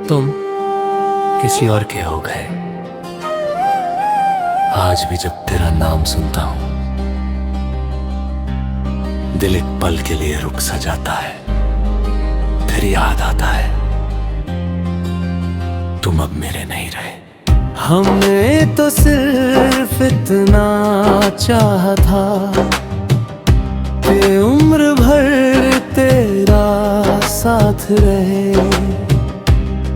तुम किसी और के हो गए। आज भी जब तेरा नाम सुनता हूं, दिल एक पल के लिए रुक सा जाता है। फिर याद आता है तुम अब मेरे नहीं रहे। हमने तो सिर्फ इतना चाहा था कि उम्र भर तेरा साथ रहे।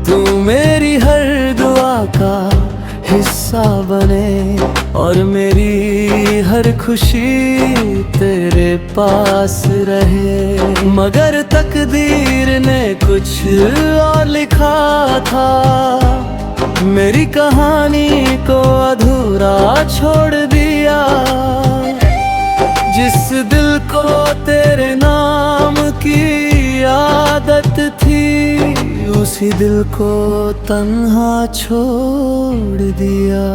तू मेरी हर दुआ का हिस्सा बने और मेरी हर खुशी तेरे पास रहे। मगर तकदीर ने कुछ और लिखा था, मेरी कहानी को अधूरा छोड़ दिया। जिस दिल को तेरे नाम की आदत थी, उसी दिल को तन्हा छोड़ दिया।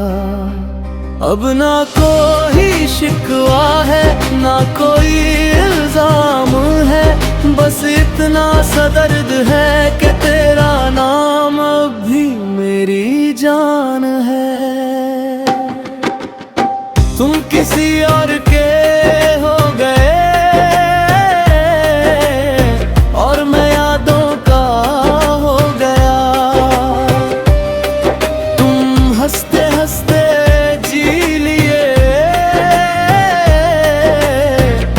अब ना कोई शिकवा है, ना कोई इल्जाम है, बस इतना सा दर्द है कि तेरा नाम अब भी मेरी जान है। तुम किसी और के हो गए और मैं यादों का हो गया। तुम हंसते हंसते जी लिए,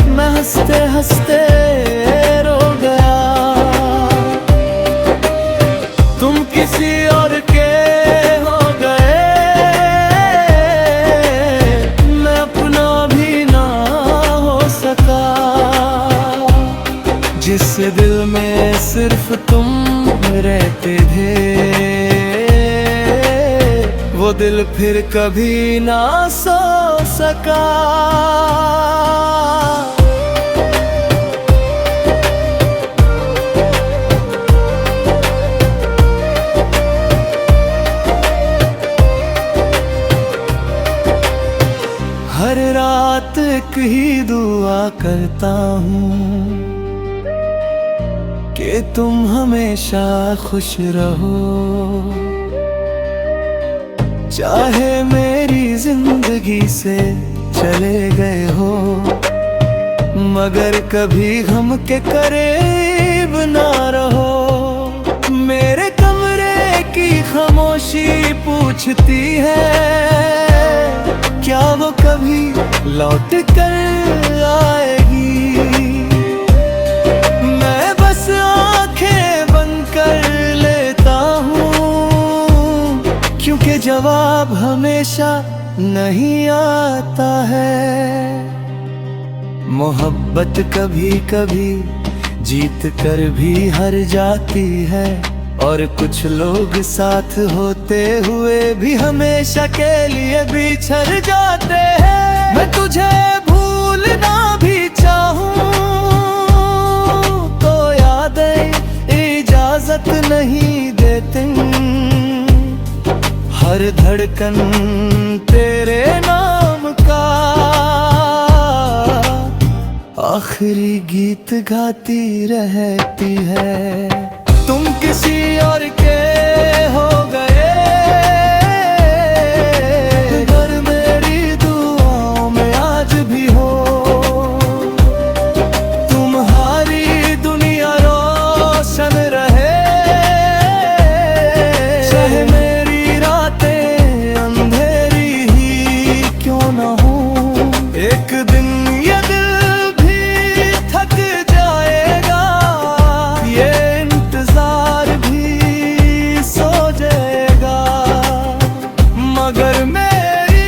मैं हंसते हंसते रो गया। तुम किसी और के हो गए, मैं अपना भी ना हो सका। जिस दिल में सिर्फ तुम रहते थे, वो दिल फिर कभी ना सो सका। हर रात एक ही दुआ करता हूँ कि तुम हमेशा खुश रहो। चाहे मेरी जिंदगी से चले गए हो, मगर कभी गम के करीब ना रहो। मेरे कमरे की खामोशी पूछती है, क्या वो कभी लौट कर आएगी। मैं बस आंखें बंद कर लेता हूँ, क्योंकि जवाब हमेशा नहीं आता है। मोहब्बत कभी कभी जीत कर भी हार जाती है, और कुछ लोग साथ होते हुए भी हमेशा के लिए बिछड़ जाते हैं। मैं तुझे भूलना भी चाहूं तो यादें इजाजत नहीं देती। हर धड़कन तेरे नाम का आखिरी गीत गाती रहती है। तुम किसी और के हो गए, अगर मेरी दुआओं में आज भी हो। तुम्हारी दुनिया रोशन रहे, चाहे मेरी रातें अंधेरी ही क्यों न हो। एक दिन ये दिल भी थक जाएगा, ये इंतजार भी सो जाएगा। मगर मेरी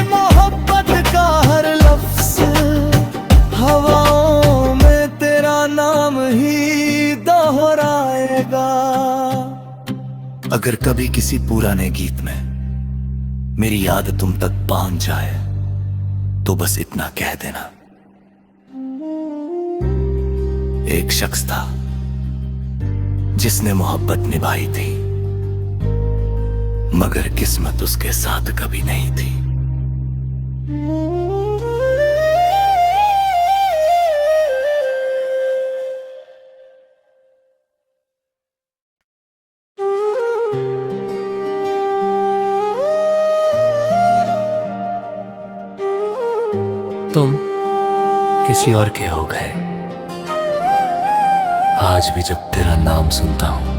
मोहब्बत का हर लफ्ज हवाओं में तेरा नाम ही दोहराएगा। अगर कभी किसी पुराने गीत में मेरी याद तुम तक पहुंच जाए, तो बस इतना कह देना, एक शख्स था जिसने मोहब्बत निभाई थी, मगर किस्मत उसके साथ कभी नहीं थी। तुम किसी और के हो गए। आज भी जब तेरा नाम सुनता हूं,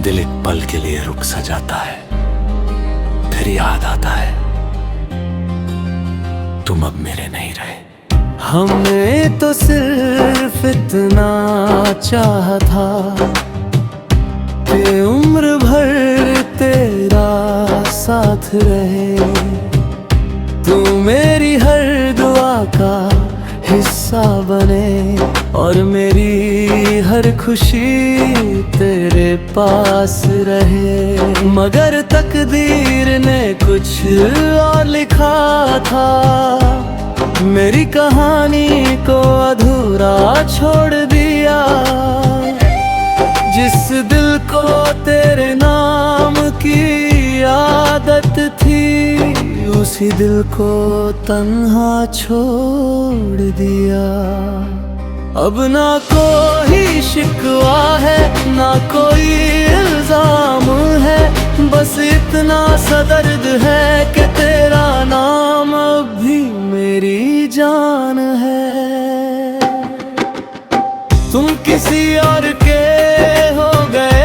दिल एक पल के लिए रुक सा जाता है, फिर याद आता है तुम अब मेरे नहीं रहे। हमने तो सिर्फ इतना चाहा था कि उम्र भर तेरा साथ रहे। तू मेरी हर दुआ का हिस्सा बने और मेरी हर खुशी तेरे पास रहे। मगर तकदीर ने कुछ और लिखा था, मेरी कहानी को अधूरा छोड़ दिया। जिस दिल को तेरे नाम की आदत थी, उसी दिल को तन्हा छोड़ दिया। अब ना कोई शिकवा है, ना कोई इल्जाम है, बस इतना सा दर्द है कि तेरा नाम अब भी मेरी जान है। तुम किसी और के हो गए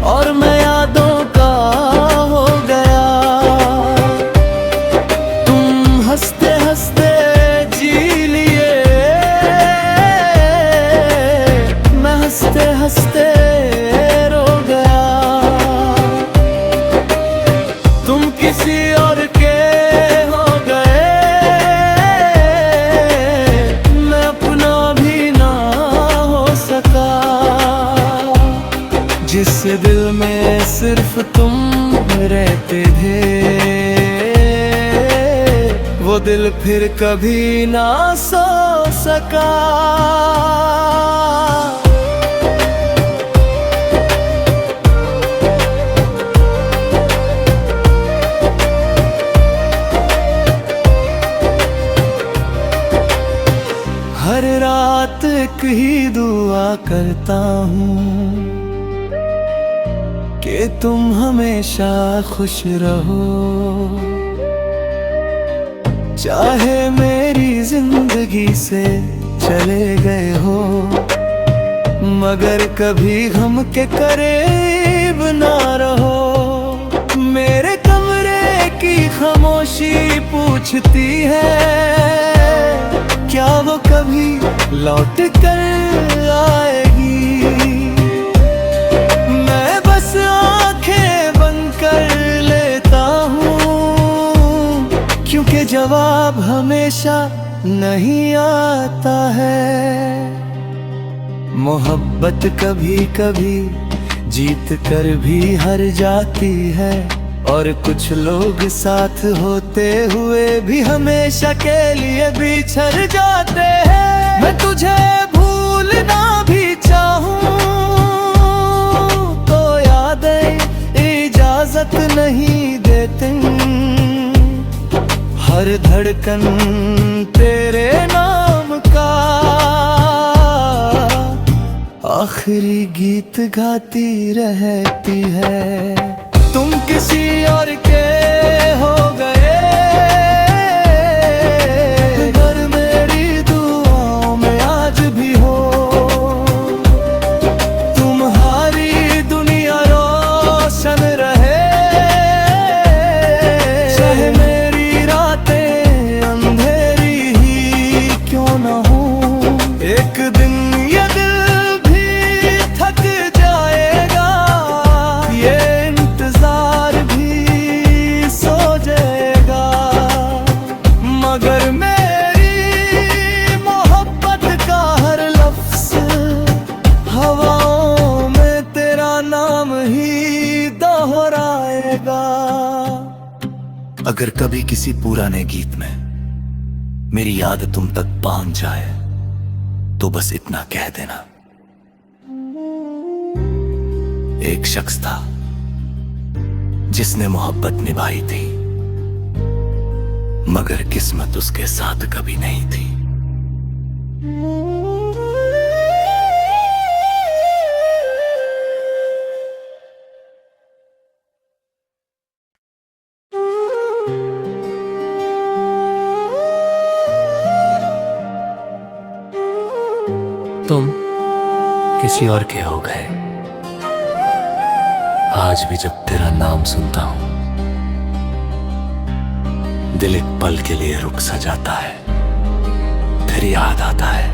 और मैं यादों का हो गया। तुम हंसते हंसते जी लिए, मैं हंसते हंसते रो गया। तुम किसी और के हो गए, मैं अपना भी ना हो सका। जिस दिल में सिर्फ तुम रहते थे, वो दिल फिर कभी ना सो सका। हर रात एक ही दुआ करता हूँ कि तुम हमेशा खुश रहो। चाहे मेरी जिंदगी से चले गए हो, मगर कभी हम के करीब ना रहो। मेरे कमरे की खामोशी पूछती है, क्या वो कभी लौट कर आएगी। मैं बस आंखें बंद कर लेता हूँ, क्योंकि जवाब हमेशा नहीं आता है। मोहब्बत कभी कभी जीत कर भी हार जाती है, और कुछ लोग साथ होते हुए भी हमेशा के लिए बिछड़ जाते हैं। मैं तुझे भूलना भी चाहूं तो यादें इजाजत नहीं देती। हर धड़कन तेरे नाम का आखिरी गीत गाती रहती है। तुम किसी और के हो गए, अगर मेरी दुआओं में आज भी हो। तुम्हारी दुनिया रोशन रहे, चाहे मेरी रातें अंधेरी ही क्यों न हो। एक दिन ये दिल भी थक जाएगा, ये इंतजार भी सो जाएगा, मगर मेरी मोहब्बत का हर लफ्ज हवाओं में तेरा नाम ही दोहराएगा। अगर कभी किसी पुराने गीत में मेरी याद तुम तक पहुंच जाए, तो बस इतना कह देना, एक शख्स था जिसने मोहब्बत निभाई थी, मगर किस्मत उसके साथ कभी नहीं थी। तुम किसी और के हो गए। आज भी जब तेरा नाम सुनता हूं, दिल एक पल के लिए रुक सा जाता है। फिर याद आता है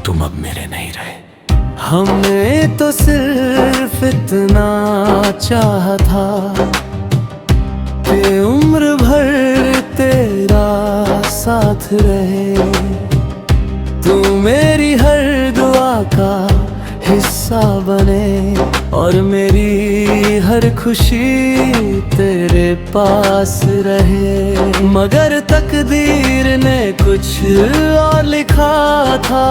तुम अब मेरे नहीं रहे। हमने तो सिर्फ इतना चाहा था कि उम्र भर तेरा साथ रहे। तू मेरी हर दुआ का हिस्सा बने और मेरी हर खुशी तेरे पास रहे। मगर तकदीर ने कुछ और लिखा था,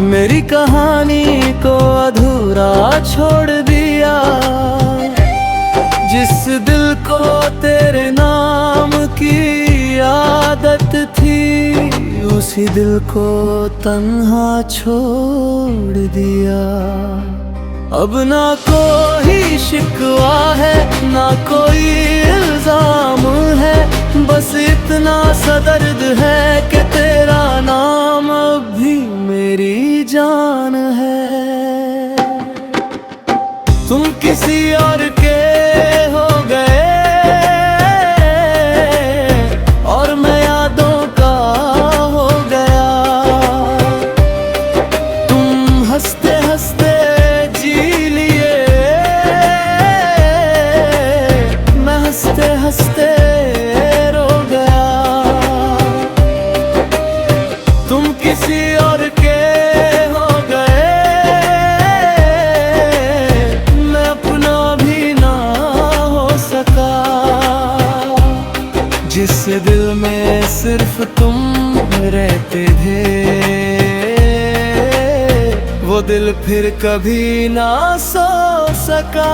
मेरी कहानी को अधूरा छोड़ दिया। जिस दिल को तेरे नाम की आदत थी, उसी दिल को तन्हा छोड़ दिया। अब ना कोई शिकवा है, ना कोई इल्जाम है, बस इतना सा दर्द है कि तेरा नाम अब भी मेरी जान है। तुम किसी और के हो गए और मैं यादों का हो गया। तुम हंसते हंसते जी लिए, मैं हंसते हंसते रो गया। तुम किसी और के हो गए, मैं अपना भी ना हो सका। जिस दिल में सिर्फ तुम रहते थे, वो दिल फिर कभी ना सो सका।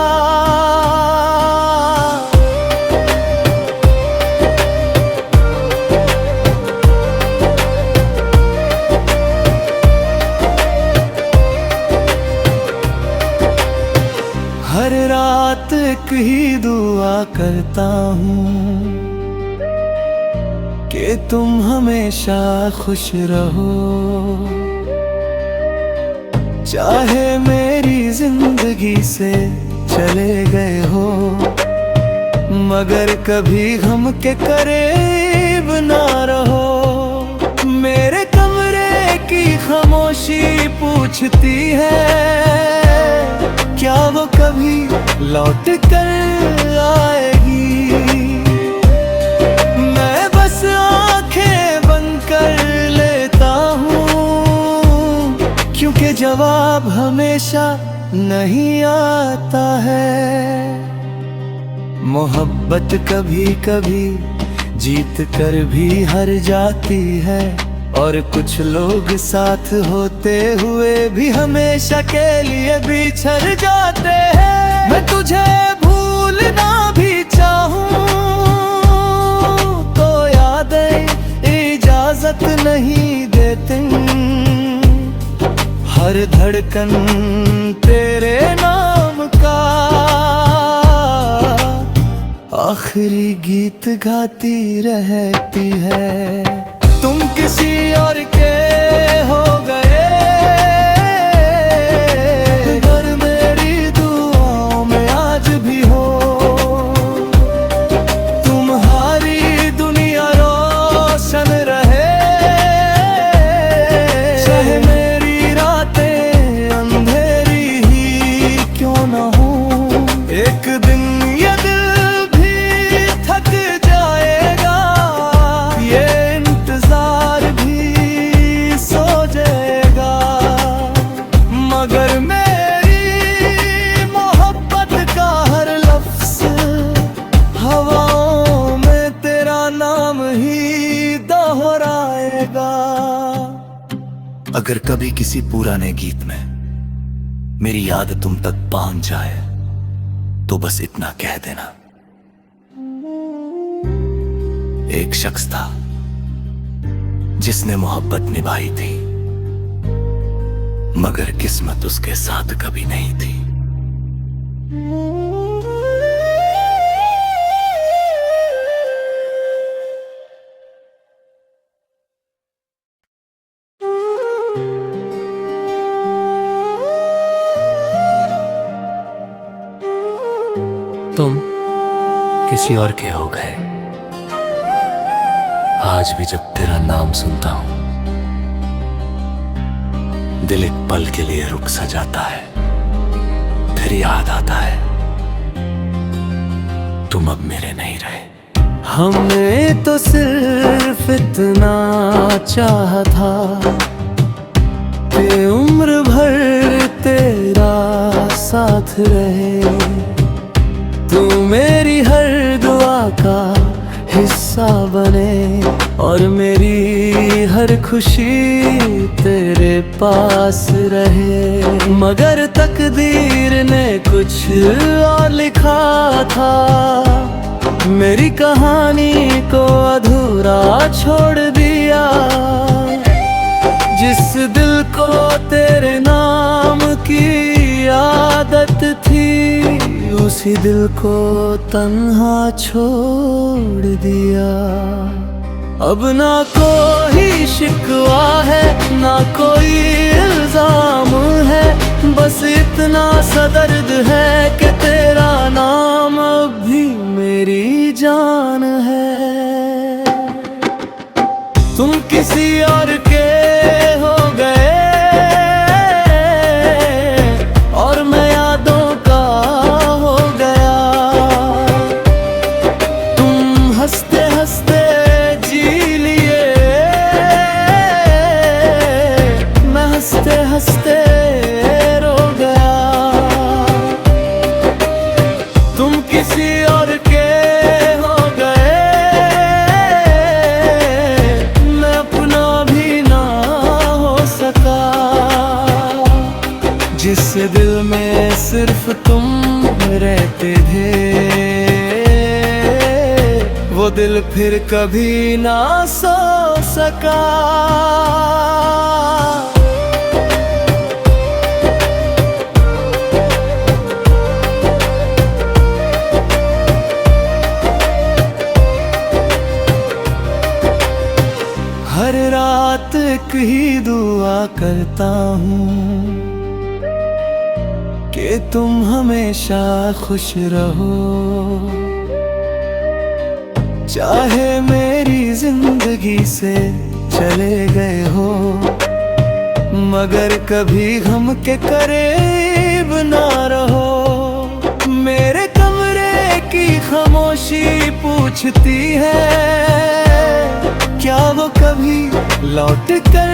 हर रात एक ही दुआ करता हूँ कि तुम हमेशा खुश रहो। चाहे मेरी जिंदगी से चले गए हो, मगर कभी हम के करीब ना रहो। मेरे कमरे की खामोशी पूछती है, क्या वो कभी लौट कर आएगी। मैं बस आंखें बंद कर लेता हूँ, क्योंकि जवाब हमेशा नहीं आता है। मोहब्बत कभी कभी जीत कर भी हार जाती है, और कुछ लोग साथ होते हुए भी हमेशा के लिए बिछड़ जाते हैं। मैं तुझे भूलना भी चाहूं तो यादें इजाजत नहीं देती। हर धड़कन तेरे नाम का आखिरी गीत गाती रहती है। तुम किसी और के हो गए, पर मेरी दुआओं में आज भी हो। तुम्हारी दुनिया रोशन रहे, चाहे मेरी रातें अंधेरी ही क्यों न हो। एक दिन ये दिल भी थक जाएगा, ये इंतजार भी सो जाएगा, मगर मेरी मोहब्बत का हर लफ्ज हवाओं में तेरा नाम ही दोहराएगा। अगर कभी किसी पुराने गीत में मेरी याद तुम तक पहुंच जाए, तो बस इतना कह देना, एक शख्स था जिसने मोहब्बत निभाई थी, मगर किस्मत उसके साथ कभी नहीं थी। तुम किसी और के हो गए। आज भी जब तेरा नाम सुनता हूं, दिल एक पल के लिए रुक सा जाता है। फिर याद आता है तुम अब मेरे नहीं रहे। हमने तो सिर्फ इतना चाहा था कि उम्र भर तेरा साथ रहे। तू मेरी हर दुआ का हिस्सा बने और मेरी हर खुशी तेरे पास रहे। मगर तकदीर ने कुछ और लिखा था, मेरी कहानी को अधूरा छोड़ दिया। जिस दिल को तेरे नाम की आदत थी, उसी दिल को तन्हा छोड़ दिया। अब ना कोई शिकवा है, ना कोई इल्जाम है, बस इतना सा दर्द है कि तेरा नाम अब भी मेरी जान है। तुम किसी और के हो गए और मैं यादों का हो गया। तुम हंसते हंसते जी लिए, मैं हंसते हंसते रो गया। तुम किसी और के हो गए, मैं अपना भी ना हो सका। जिस दिल में सिर्फ तुम रहते थे, वो दिल फिर कभी ना सो सका। हर रात एक ही दुआ करता हूँ कि तुम हमेशा खुश रहो। चाहे मेरी जिंदगी से चले गए हो, मगर कभी गम के करीब ना रहो। मेरे कमरे की खामोशी पूछती है, क्या वो कभी लौट कर